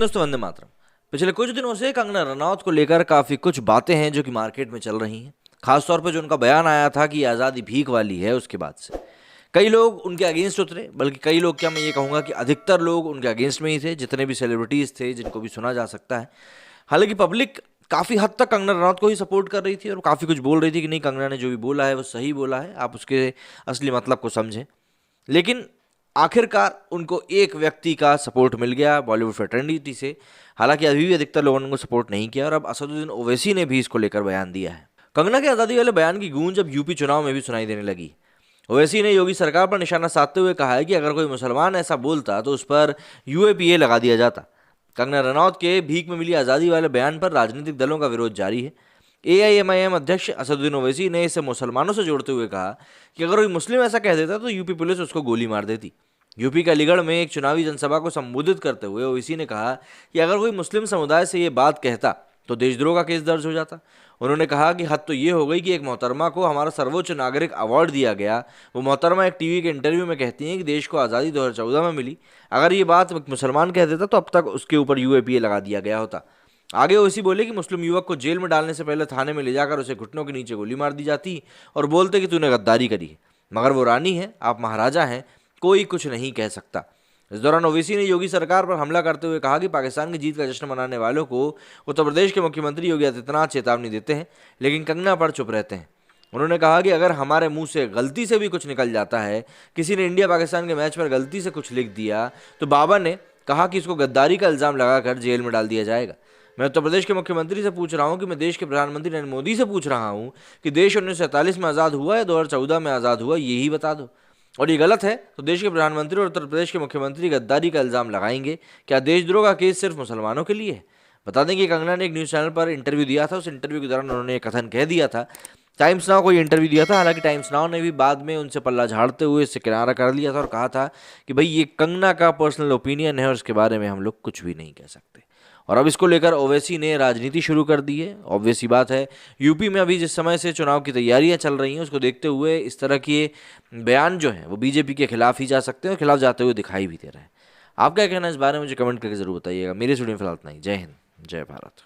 दोस्तों वंदे मातरम। पिछले कुछ दिनों से कंगना रनौत को लेकर काफी कुछ बातें हैं जो कि मार्केट में चल रही हैं। खासतौर पर जो उनका बयान आया था कि आज़ादी भीख वाली है, उसके बाद से कई लोग उनके अगेंस्ट उतरे। बल्कि कई लोग क्या, मैं ये कहूँगा कि अधिकतर लोग उनके अगेंस्ट में ही थे, जितने भी सेलिब्रिटीज थे जिनको भी सुना जा सकता है। हालांकि पब्लिक काफी हद तक कंगना रनौत को ही सपोर्ट कर रही थी और काफी कुछ बोल रही थी कि नहीं, कंगना ने जो भी बोला है वो सही बोला है, आप उसके असली मतलब को समझें। लेकिन आखिरकार उनको एक व्यक्ति का सपोर्ट मिल गया बॉलीवुड फ्रेटर्निटी से। हालांकि अभी भी अधिकतर लोगों ने उनको सपोर्ट नहीं किया और अब असदुद्दीन ओवैसी ने भी इसको लेकर बयान दिया है। कंगना के आज़ादी वाले बयान की गूंज अब यूपी चुनाव में भी सुनाई देने लगी। ओवैसी ने योगी सरकार पर निशाना साधते हुए कहा है कि अगर कोई मुसलमान ऐसा बोलता तो उस पर यूएपीए लगा दिया जाता। कंगना रनौत के भीख में मिली आज़ादी वाले बयान पर राजनीतिक दलों का विरोध जारी है। एआईएमआईएम अध्यक्ष असदुद्दीन ओवैसी ने इसे मुसलमानों से जोड़ते हुए कहा कि अगर कोई मुस्लिम ऐसा कह देता तो यूपी पुलिस उसको गोली मार देती। यूपी के अलीगढ़ में एक चुनावी जनसभा को संबोधित करते हुए ओवैसी ने कहा कि अगर कोई मुस्लिम समुदाय से ये बात कहता तो देशद्रोह का केस दर्ज हो जाता। उन्होंने कहा कि हद तो ये हो गई कि एक मोहतरमा को हमारा सर्वोच्च नागरिक अवार्ड दिया गया, वो मोहतरमा एक टीवी के इंटरव्यू में कहती हैं कि देश को आज़ादी 2014 में मिली। अगर ये बात एक मुसलमान कह देता तो अब तक उसके ऊपर यूएपीए लगा दिया गया होता। आगे ओवैसी बोले कि मुस्लिम युवक को जेल में डालने से पहले थाने में ले जाकर उसे घुटनों के नीचे गोली मार दी जाती और बोलते कि तूने गद्दारी करी है, मगर वो रानी है, आप महाराजा हैं, कोई कुछ नहीं कह सकता। इस दौरान ओवैसी ने योगी सरकार पर हमला करते हुए कहा कि पाकिस्तान की जीत का जश्न मनाने वालों को उत्तर प्रदेश के मुख्यमंत्री योगी आदित्यनाथ चेतावनी देते हैं, लेकिन कंगना पर चुप रहते हैं। उन्होंने कहा कि अगर हमारे मुंह से गलती से भी कुछ निकल जाता है, किसी ने इंडिया पाकिस्तान के मैच पर गलती से कुछ लिख दिया, तो बाबा ने कहा कि इसको गद्दारी का इल्ज़ाम लगाकर जेल में डाल दिया जाएगा। मैं उत्तर प्रदेश के मुख्यमंत्री से पूछ रहा हूं कि मैं देश के प्रधानमंत्री नरेंद्र मोदी से पूछ रहा हूं कि देश 1947 में आज़ाद हुआ या 2014 में आज़ाद हुआ, यही बता दो। और ये गलत है तो देश के प्रधानमंत्री और उत्तर प्रदेश के मुख्यमंत्री गद्दारी का इल्ज़ाम लगाएंगे। क्या देशद्रोह का केस सिर्फ मुसलमानों के लिए है? बता दें कि कंगना ने एक न्यूज़ चैनल पर इंटरव्यू दिया था। उस इंटरव्यू के दौरान उन्होंने एक कथन कह दिया था। टाइम्स नाउ को ये इंटरव्यू दिया था। हालांकि टाइम्स नाउ ने भी बाद में उनसे पल्ला झाड़ते हुए इससे किनारा कर लिया था और कहा था कि भाई ये कंगना का पर्सनल ओपिनियन है और उसके बारे में हम लोग कुछ भी नहीं कह सकते। और अब इसको लेकर ओवैसी ने राजनीति शुरू कर दी है। ऑब्वियस सी बात है, यूपी में अभी जिस समय से चुनाव की तैयारियां चल रही हैं उसको देखते हुए इस तरह के बयान जो हैं वो बीजेपी के खिलाफ ही जा सकते हैं और खिलाफ जाते हुए दिखाई भी दे रहे हैं। आप क्या कहना है इस बारे में मुझे कमेंट करके जरूर बताइएगा। मेरे स्टूडियो में फिलहाल इतना ही। जय हिंद, जय भारत।